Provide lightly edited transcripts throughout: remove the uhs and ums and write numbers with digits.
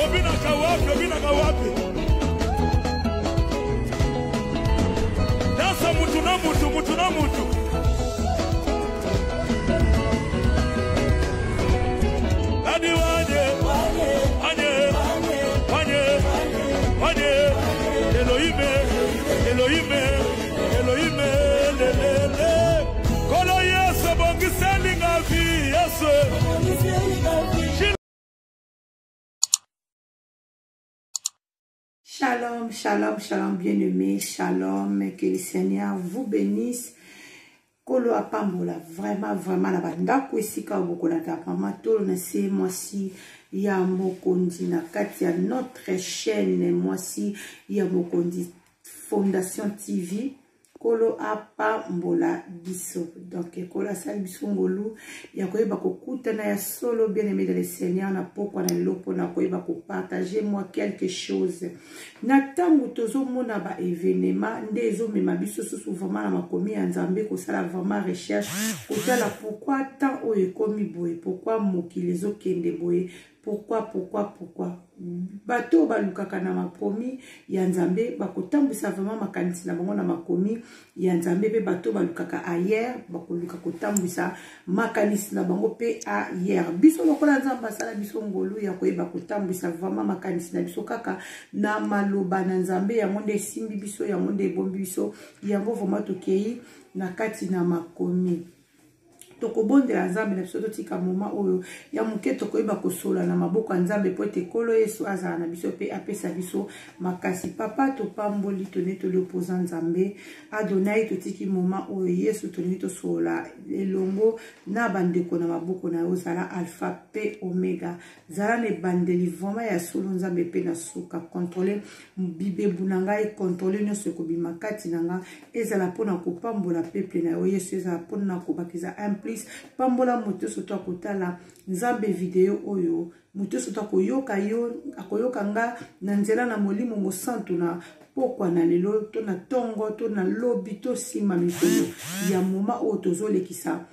obinaka wapi. Dansa mutu na mutu. Adi wanye. Elohime, lelele. Kolo Yesu bongiseli ngavi, Yesu. Shalom, bien-aimés, shalom, que le Seigneur vous bénisse. Kolo apambola, vraiment, la banda kwesika obokola ta mama tolo na se mwasi ya mokondi na kati ya notre chaîne mwasi ya mokondi Fondation TV. Kolo apambola biso. Donc kolo asali biso ngolu ya koyeba kokutana ya solo bien-aimé de le Seigneur na pokwa na lopo na koyeba ko partager moi quelque chose. Na tangu tozo mona ba événement ndezo mema biso susu vraiment na makomi ya Nzambe ko sala vraiment recherche kotala pourquoi tant o ekomi boye, pourquoi mokili ezokende boye, pourquoi bato balukaka na makomi ya Nzambe bakotambwisa vraiment makanisi na bango na makomi ya Nzambe pe bato balukaka ailleurs bakoluka kotambwisa makanisi na bango pe ailleurs. Biso lokola Nzambe asala biso ngolu ya koyeba kotambwisa vraiment makanisi na biso kaka na maloba na Nzambe yango nde esimbi biso, yango nde ebombi biso, yango vraiment tokei na kati na makomi. Toko bonde la Nzambe na biso totika moment oyo ya muke tokoyeba kosola na maboko ya Nzambe po ete kolo Yesu azala na biso pe apesa biso makasi. Papa topamboli tone toli opposant Nzambe Adonai totiki moment oyo Yesu toni tosola elongo na bandeko na maboko na ozala alpha pe omega, zala ne bandeli vraiment ya solo Nzambe pe na suka contrôler bibebu na ngai, contrôler nyonso ekobima kati na nga, ezala pona kopambola peuple na yo Yesu, ezala pona kobakiza pambola moto soto akotala Nzambe video oyo, moto soto akoyoka yo akoyoka nga na nzela na molimo mosantu na pokwa na lelo to na tongo to na lobi to sima mikolo ya moma oyo tozolekisa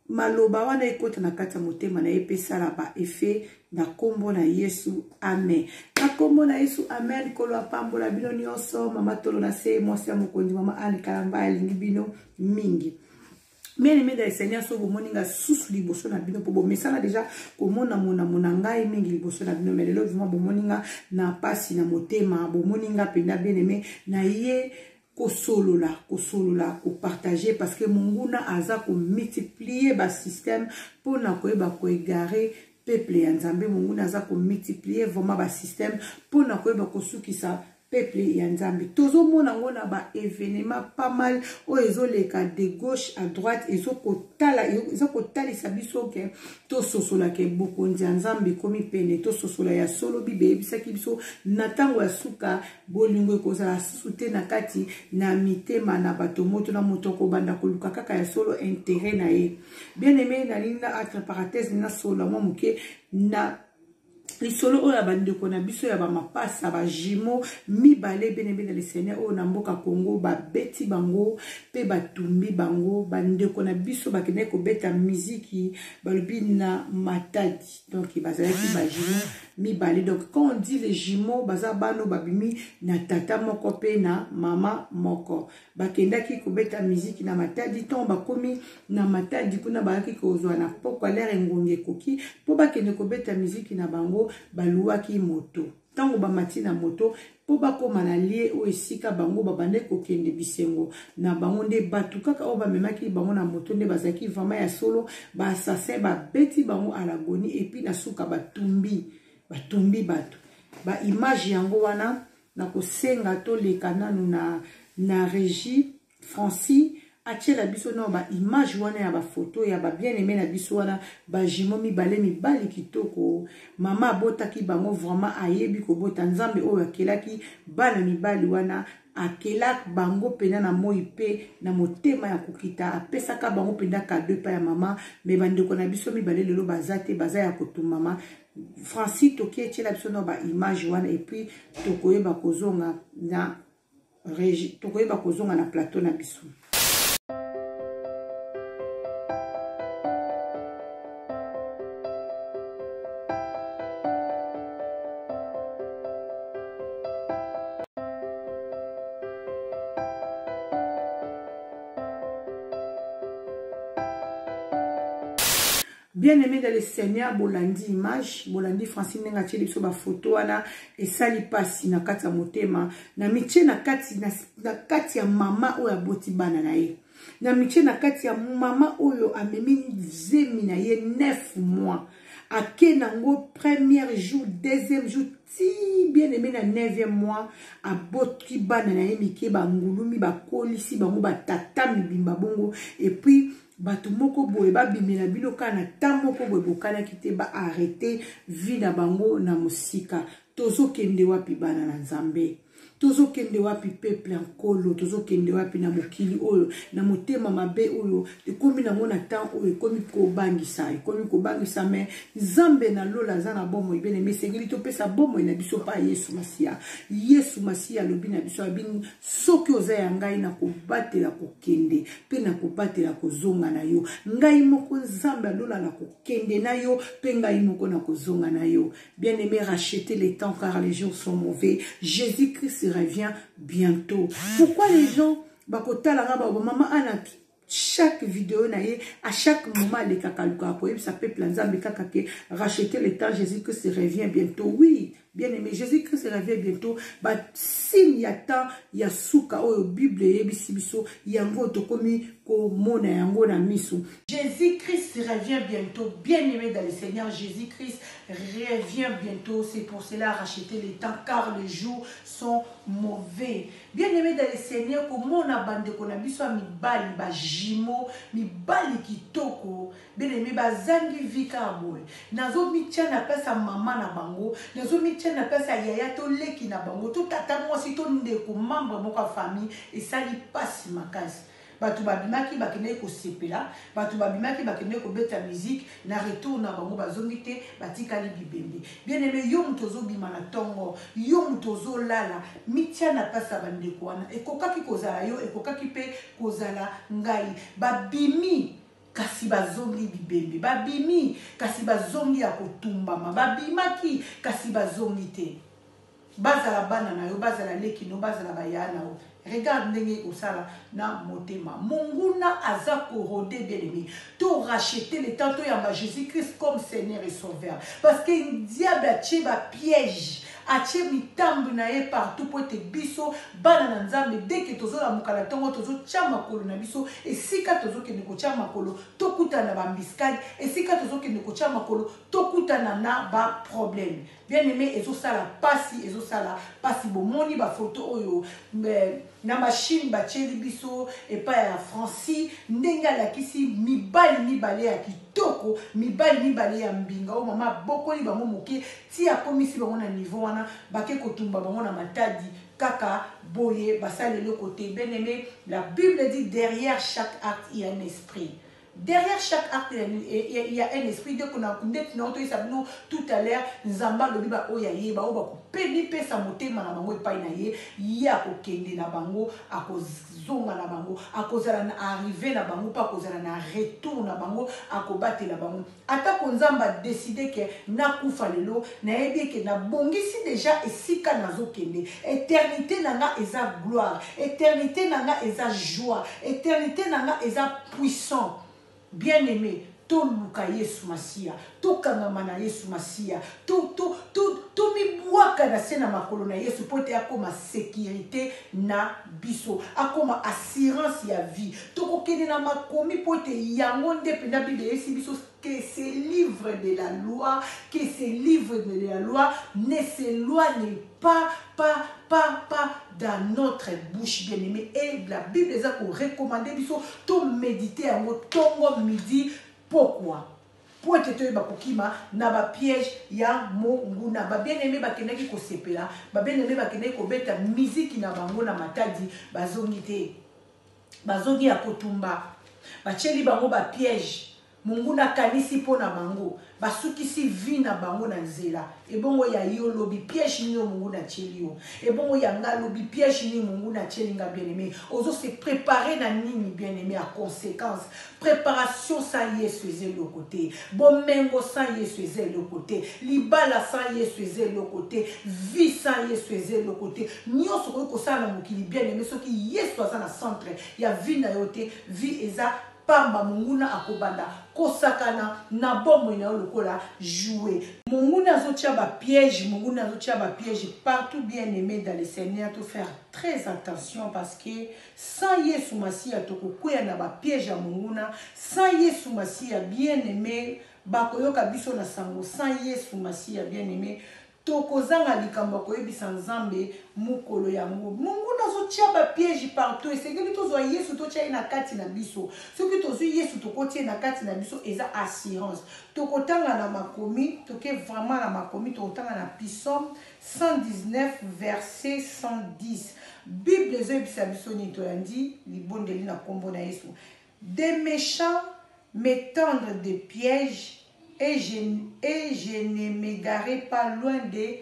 maloba wana ekota na kati ya motema na epesala ba effet na kombo na Yesu, amen. Na kombo na Yesu, amen. Kolo apambola bino nyonso, mama tolo na se mwasi ya mokonzi mama Anne Kalamba alingi bino mingi. Bien-aimé de Seigneur, so bomoninga susu liboso na bino po bomesala déjà komona mona ngai mingi liboso na bino, mais lelo vraiment bomoninga na pasi na motema, bomoninga penda bien-aimé na ye kosolola, ko partager parce que monguna aza ko multiplier ba système pour na koyeba ko égarer peuple ya Nzambe. Monguna aza ko multiplier vraiment ba système pour na koyeba ko sukisa peuple ya Nzambe. Tozo mona ngona ba événement pas mal o ezoleka de gauche à droite, ezokotala sabiso ke to sosola ke bokonzi ya Nzambe komi pene, to sosola ya solo bibe bisaki biso na tango ya suka bolingo ekozala sute na kati na mitema na bato moto na moto ko banda koluka kaka ya solo intérêt na ye. Bien aimé na linda entre parenthèses na solo mo muke na lisolo oyo bandeko na biso ya ba mapasa ba jimo mibale benebe na le Seigneur oyo na mboka Congo ba beti bango pe batumbi bango, bandeko na biso bakene ko beta muziki balobi na Matadi, donc bazalaki ba jimo mibale. Donc quand on dit les jumeaux baza bano babimi na tata moko pe na mama moko, bakendaki ko beta muziki na Matadi, ton bakomi na Matadi kuna bayaki kozwa na poko l'air ngonge koki po bakende ko beta muziki na bango baluaki moto. Tango bamati na moto po bakoma na lie o esika bango babande kokende bisengo na bango nde batu kaka o bamemaki bango na moto nde bazaki vraiment ya solo ba assassin ba beti bango à l'agonie et puis na suka batumbi batu ba image yango wana na kosenga to leka nanu na régie Francis atiela biso na ba image wana ya ba photo ya ba bien-aimé na biso wana ba jimo mibali kitoko. Mama abotaki bango vraiment ayebi ko bota Nzambe oyo akelaki bana mibali wana akela bango pena na moi pe na motema ya kokita apesaka bango penda cadeau pa ya mama. Me bandeko na biso mibale lelo bazate baza ya kotuma mama Francis toki atiela biso na ba image wana et puis tokoyeba kozonga na régie, tokoyeba kozonga na plateau na biso. Bien aimé dans le Seigneur, bolandi image, bolandi Francine nga tcheli biso ba photo wana esali pasi na kati ya motema, na mitie na kati ya mama oyo aboti bana na ye. Na mitie na kati ya mama oyo amemi zemi na ye 9 mois. Ake nango premier jour, deuxième jour, ti bien aimé na 9e mois, a botki bana na ye mike ba ngulumi ba kolisi bango ba tatami bimba bongo, et puis batu moko boye ba bimela biloka na tamoko boye bokana kite ba arrêter vie na bango na musika. Tozo kende wapi bana na Nzambe. Tozo kende wapi peuple nkolo, tozo kende wapi na mokili oyo, na motema mabe oyo, ekomi na mona temps oyo, ekomi kobangisa me, Nzambe na lola zana bomo ibene, me sengeli to pesa bomo ina biso pa Yesu Masia. Yesu Masia lobi na biso abini, soki oza ya ngai na kobatela kokende, pe na kobatela kozonga na yo. Ngai moko Nzambe lola na kokende na yo, pe ngai moko na kozonga na yo. Bien aimé, rachetez les temps car les jours sont mauvais. Jésus-Christ revient bientôt. Pourquoi les gens maman chaque vidéo à chaque moment les kakaluka ça peut planza racheter le temps Jésus-Christ revient bientôt. Oui, bien aimé, Jésus-Christ revient bientôt. S'il y a temps, il y a souka o Bible et bisibiso, yango tokomi ko mona yango na miso. Jésus-Christ revient bientôt. Bien aimé dans le Seigneur, Jésus-Christ revient bientôt. C'est pour cela racheter les temps car les jours sont mauvais. Bien aimé dans le Seigneur, comment on a bandé qu'on a biso mi bali ba jimo, mi bali kitoko. Bien aimé ba zangi vika boy. Nazo mi tia na pesa mama na bango, nazo mi tia na pesa yaya to leki na bango, to tata mo si to ndeko membre moka famille et ça li passe makasi. Batu babimaki bakene ko sepela, batu babimaki bakene ko beta musique, na retour na bango bazongite batikali bibembe. Bien aimé, yo mutozo bima na tongo, yo mutozo lala, mitia na pasa bandeko wana, ekokaki kozala yo, ekokaki pe kozala ngai, babimi kasi bazongi bibembe, babimi kasi bazongi ya kotumbama, babimaki kasi bazongi te. Bazala bana na yo, bazala leki no, bazala bayana yo. Regarde ndenge osala na motema. Monguna aza korode bien aimé. To racheter le temps to yamba Jésus-Christ comme Seigneur et Sauveur. Parce que le diable a tué ba piège. A tué mitambu na ye partout pour te biso bana na Nzambe dès que tozo la mukala tongo tozo chama kolo na biso et sika tozo ke neko chama kolo to kuta na ba mbiskade et sika tozo ke neko chama kolo to kuta na ba problème. Bien aimé, ezo sala pasi bomoni ba photo oyo na machine ba cheli biso et pas ya Franci ndenga la kisi mibali ya kitoko mibali ya mbinga o mama bokoli bango moke ti ya komisi bango na niveau wana bake kotumba bango na matadi kaka boye basale le côté. Bien aimé, la Bible dit derrière chaque acte il y a un esprit. Derrière chaque acte, il y a un esprit. Dès qu'on a tout à l'heure, Nzamba le biba oyaye, ba oba peni pesa motema na bango epai na ye, ya kokende na bango, akozonga na bango, akozala na arriver na bango, pa akozala na retour na bango, akobate na bango. Ata ko Nzamba décider que na kufa lelo, na yebi que na bongisi déjà esika nazo kende. Éternité nanga eza gloire, éternité nanga eza joie, éternité nanga eza puissant. Bien aimé, to luka Yesu Masia, to kangamana Yesu Masia, to mi buaka na sena makolo na Yesu pote akoma sécurité na biso, akoma assurance ya vie. To kokene na makomi pote yango nde pena Bible esi biso que ce livre de la loi, que ce livre de la loi ne s'éloigne pas dans notre bouche, bien aimé. Et la Bible est là pour recommander, tout méditer à mot tongo midi. Pourquoi? Pour être tué bakokima na ba piège ya monguna ba bien aimé bakenaki ko sepela ba bien aimé bakenaki ko beta musique na bango na matadi bazongi te bazongi ya kotumba ba cheli bango ba piège monguna kanisi pona bango basukisi vi na bango na nzela ebongo ya yo lobi piège ni monguna cheli yo ebongo ya nga lobi piège ni monguna cheli nga bien aimé ozo se préparer na nini bien aimé à conséquence préparation sans Yesu ezeli le côté bomengo sans Yesu ezeli le côté libala sans Yesu ezeli le côté vie sans Yesu ezeli le côté nyonso ko sala mokili bien aimé soki Yesu aza na centre ya vie na yote vie eza pamba munguna akobanda kosakana na bomoi na lokola jouer munguna azotia ba piège munguna azotia ba piège partout bien aimé dans le Seigneur to faire très attention parce que sans Yesu Masia tokokwea na ba piège ya munguna sans Yesu Masia bien aimé bakoyoka biso na sango sans Yesu Masia bien aimé tokozanga likambo koyebisa nzambe mukolo yango mungu nazotia ba piège partout esengeli tozwa Yesu totia na kati na biso soki tozwi Yesu tokotie na kati na biso eza assurance tokotanga na makomi toke vraiment na makomi tokotanga na Psaume 119 verset 110 Bible ezebisa biso ni toyandi libondeli na kombo na Yesu des méchants m'étendre des pièges et je ne m'égarerai pas loin de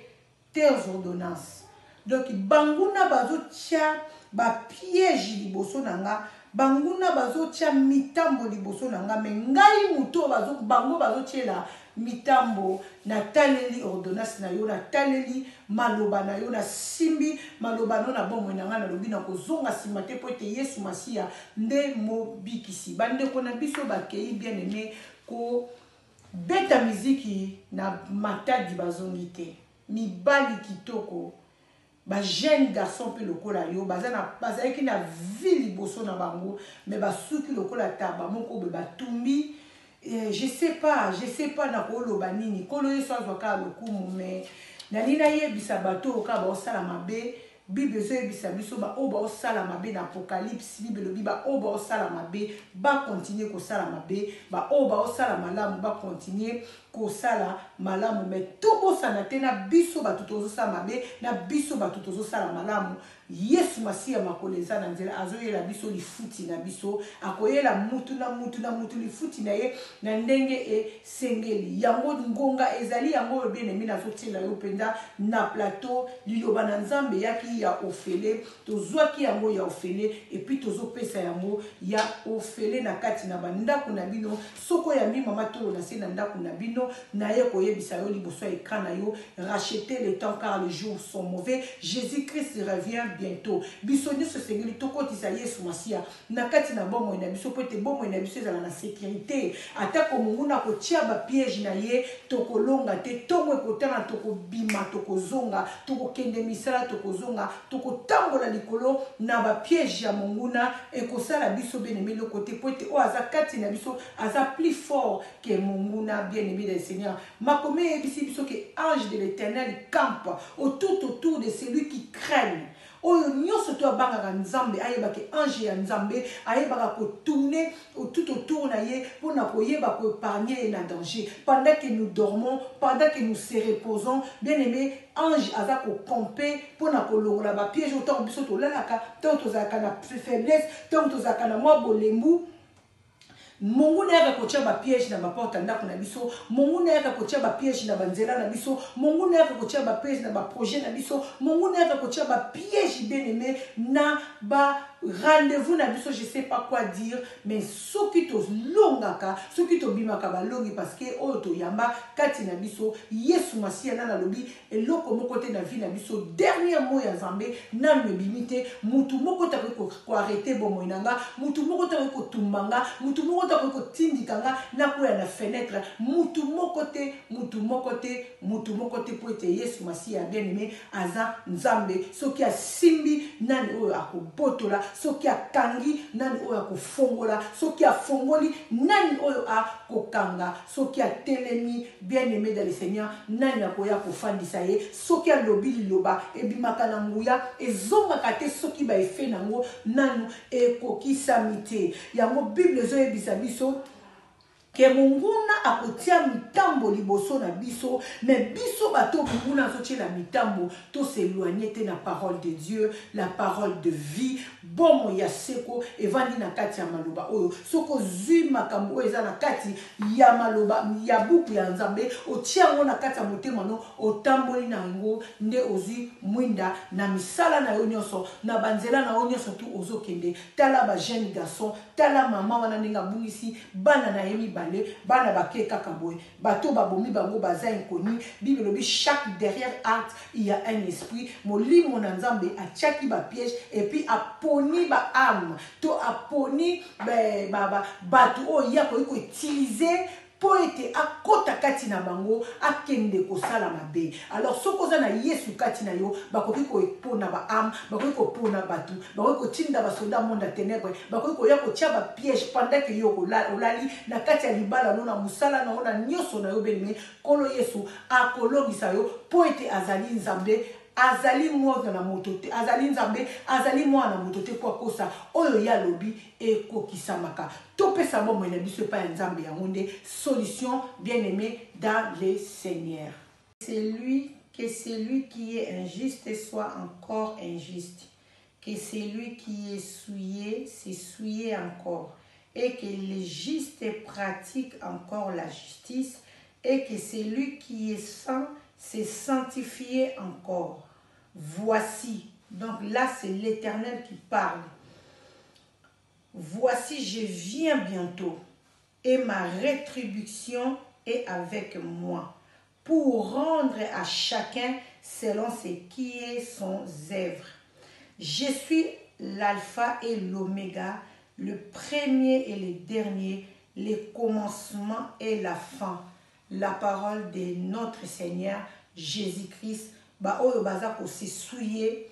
tes ordonnances. Donc, banguna bazo tia ba piège liboso nanga, banguna bazo tia mitambo liboso nanga, mais ngai muto bazo bango bazo tia la mitambo na taleli ordonnance na yo na taleli maloba na yo na simbi maloba no na bomo nanga na lobi na kozonga simate po ete Yesu Masia nde mobikisi bande kona biso bakei bien aimé ko beta miziki na matadi bazongi te mibali kitoko ba jeune garçon pe lokola yo bazaki na vie liboso na bango mais basuki lokola taba moko be batumbi je sais pas na koloba nini kolo yeso azwaka lokumu mais na nina yebisa bato ka ba osala mabe Bible ezebisa biso ba oba osala mabe na Apocalypse Bible lobi ba oba osala mabe ba continuer ko sala mabe ba oba osala malamu ba continuer ko sala malamu mais tout sana tena biso ba tutozo sala mabe na biso ba tutozo sala malamu Yesu Masia makoleza na nzela azoyela biso lifuti na biso akoyela mutu na mutu lifuti na ye na ndenge e sengeli yango ngonga ezali yango bien aimé na zotela yo penda na plateau liloba na nzambe yaki ya ofele tozwaki yango ya ofele et puis tozopesa yango ya ofele na kati na bandako na bino soko ya mi mama tolo na se na ndako na bino na ye koyebisa yo liboso ekran na yo racheter le temps car les jours sont mauvais Jésus-Christ revient bientôt biso nyonso sengeli tokotisa Yesu Masia na kati na bomo na biso po ete bomo na biso ezala na sécurité atako mungu na kotia ba piège na ye tokolonga te tongo ekotana tokobima tokozonga tokokende misala tokozonga tokotambola likolo na ba piège ya munguna ekosala biso bien-aimé le côté po ete o aza kati na biso aza plus fort que munguna bien-aimé le Seigneur makomé ebisi biso que ange de l'Éternel campe autour de celui qui craigne oyo nyonso to abangaka nzambe ayebaka ange ya nzambe ayebaka ko tourner tout autour na ye pour na koyeba ko épargner na danger pendant que nous dormons pendant que nous se reposons bien aimé ange aza ko camper pour na kolongola ba piège autant biso to lalaka tant tozaka na faiblesse tant tozaka na mwa bolembu Mungu na yaka kotia ba piège na ba porta ndako na biso Mungu na yaka kotia ba piège na banzela na biso Mungu na yaka kotia ba piège na ba projet na biso Mungu na yaka kotia ba piège bien-aimé na ba rendez-vous na biso je sais pas quoi dire mais soki to longaka soki to bimaka ba longi parce que oto yamba kati na biso Yesu Masia na lobi eloko moko te na vie na biso dernier mot ya Nzambe na mbimite mutu moko ta ko arrêter bomo inanga mutu moko ta ko tumbanga mutu moko ta ko tindikanga na ko ya na fenêtre mutu moko te po ete Yesu Masia bien-aimé aza Nzambe soki asimbi nani oyo akobotola soki akangi nani oyo akofongola soki afongoli nani oyo akokanga soki atelemi bien-aimé dans le Seigneur nani akoya kofandisa ye soki alobi liloba ebimaka na nguya ezongaka te soki ba efe nango nanu ekokisami te yango Bible ezoyebisa biso ke munguna akotia mitambo liboso na biso mais biso bato munguna azotiela mitambo to s'éloigner te na parole de Dieu la parole de vie bomo ya seko evandi na kati ya maloba oyo soko zui makambo oyo eza na kati ya maloba ya buku ya Nzambe otia yango na kati ya motema no otamboli na yango nde ozwi mwinda na misala na yo nyonso na banzela na yo nyonso tu ozokende tala ba jeune garçon tala mama wana ndenge abungisi bana na yemi mibale bana bake kaka boye bato babomi bango baza inconnu Bible lobi chaque derrière acte il y a un esprit molimo na nzambe atiaki ba piège et puis aponi ba âme to aponi bato oya ko utiliser po ete akota kati na bango akende kosala mabe. Alors soko za na Yesu kati na yo bakoki ko epona ba âme bakoki ko pona batu bakoki ko tinda ba soldat monde à ténèbres bakoki ko ya ko tia ba piège pendant que yo olali na kati ya libala no na musala na ona nyoso na yo benime kolo Yesu akolongisa yo po ete azali nzambe azali mwana na motote azali nzambe azali mwana na motote kwa kosa oyo ya lobi ekokisamaka topesa bombo na biso pa nzambe ya monde solution bien-aimé dans le Seigneur. Que celui qui est injuste soit encore injuste, que celui qui est souillé c'est souillé encore, et que les justes pratiquent encore la justice, et que celui qui est saint c'est sanctifié encore. Voici, donc là c'est l'Éternel qui parle. Voici, je viens bientôt, et ma rétribution est avec moi, pour rendre à chacun selon ce qui est son œuvre. Je suis l'alpha et l'oméga, le premier et le dernier, le commencement et la fin. La parole de notre Seigneur Jésus-Christ, oyo baza ko se souiller,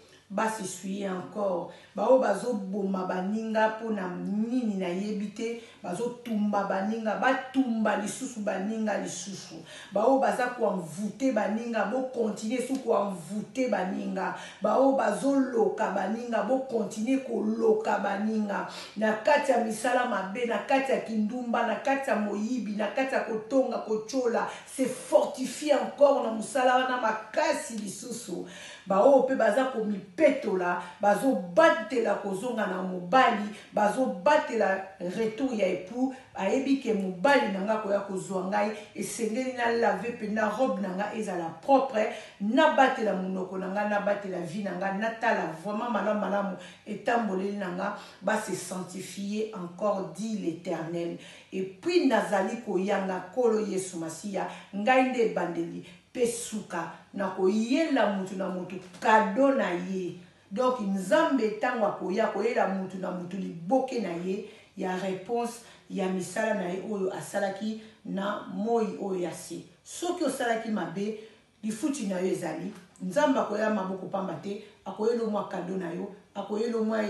se souiller encore. Oyo bazo boma baninga pona nini na yebite, bazo tumba baninga, tumba lisusu baninga lisusu. Oyo baza ko envoûter baninga, bo continuer sou ko envoûter baninga. Oyo bazo loka baninga, bo continuer ko loka baninga. Na kati ya misala mabe, na kati ya kindumba, na kati ya moyibi, na kati ya kotonga kochola, se fortifier encore na musala na makasi lisusu. Oyo pe baza ko mipetola, bazo batela kozonga na mobali, bazo batela retour ya époux, ayebi ke mobali nanga koya kozwa ngai esengeli na laver pe na robe nanga ezala propre, na batela munoko nanga, na batela vie nanga, na tala vraiment malamu etamboleli nanga, se sanctifier encore, dit l'Éternel. Et puis nazali koyanga kolo Yesu Masiya, ngai nde bandeli pesuka na koyela mutu na mutu kado na ye. Donc nzambe tango akoya koyela mutu na mutu liboke na ye, ya réponse ya misala na ye oyo asalaki na moi oyo yase. Soki osalaki mabe lifuti na yo ezali, nzambe akoya maboko pamba te, akoyela mwa kado na yo, akoyela mwa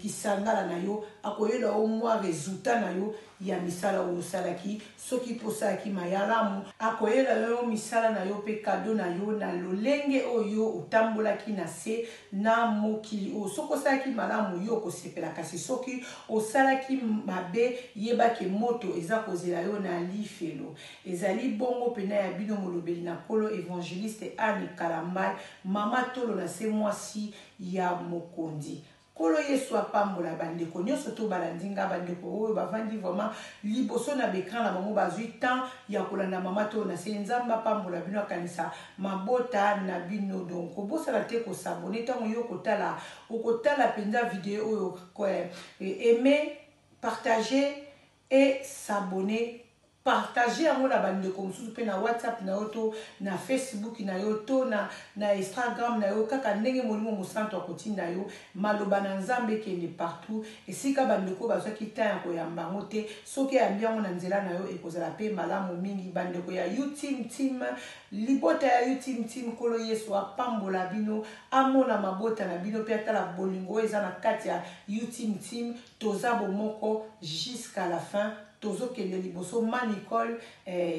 kisangala na yo, akoyela mwa resultat na yo ya misala oyo salaki. Soki posalaki mayalamu, akoyela yo misala na yo pe kado na yo na lolenge oyo utambolaki na se na mokili o. Soki osalaki malamu yo kosepela, kasi soki osalaki mabe yebaki moto eza kozela yo na lifelo. Ezali bongo pena ya bino molobeli na kolo évangéliste Anne Kalambal, mama tolo na se mwasi ya mokondi. Kolo Yesu apambola bandeko nyonso to balandinga bandeko oyo bavandi vraiment liboso na bekran na bango bazwi temps ya kolanda mama to na se nzamba pambola bino akanisa mabota na bino. Donc obosala te ko s'abonner tango yo kotala penza vidéo oyo aimer, partager et s'abonner. Partager à mon abandon comme sous na WhatsApp na auto na Facebook na yoto na Instagram na yo kaka ndenge molimo musanto akotinda yo maloba na nzambe kende partout et sika bandeko bazwa kita ko yamba ngote soki ya mbia na nzela na yo ekozala pe malamu mingi. Bandeko ya YouTube team libota ya YouTube team kolo Yesu apambola bino amona mabota na bino pe atala bolingo eza na kati ya YouTube team tozabo moko jusqu'à la fin. Tozo kende liboso ma Nicole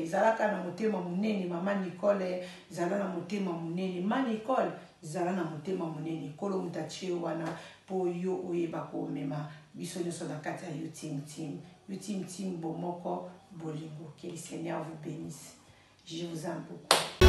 zalaka na motema munene, mama Nicole zala na motema munene, ma Nicole zala na motema munene kolo mutachi wana po yo oyeba ko mema biso nyonso na kati ya YouTube team bomoko bolingo. Que le Seigneur vous bénisse. Je vous aime beaucoup.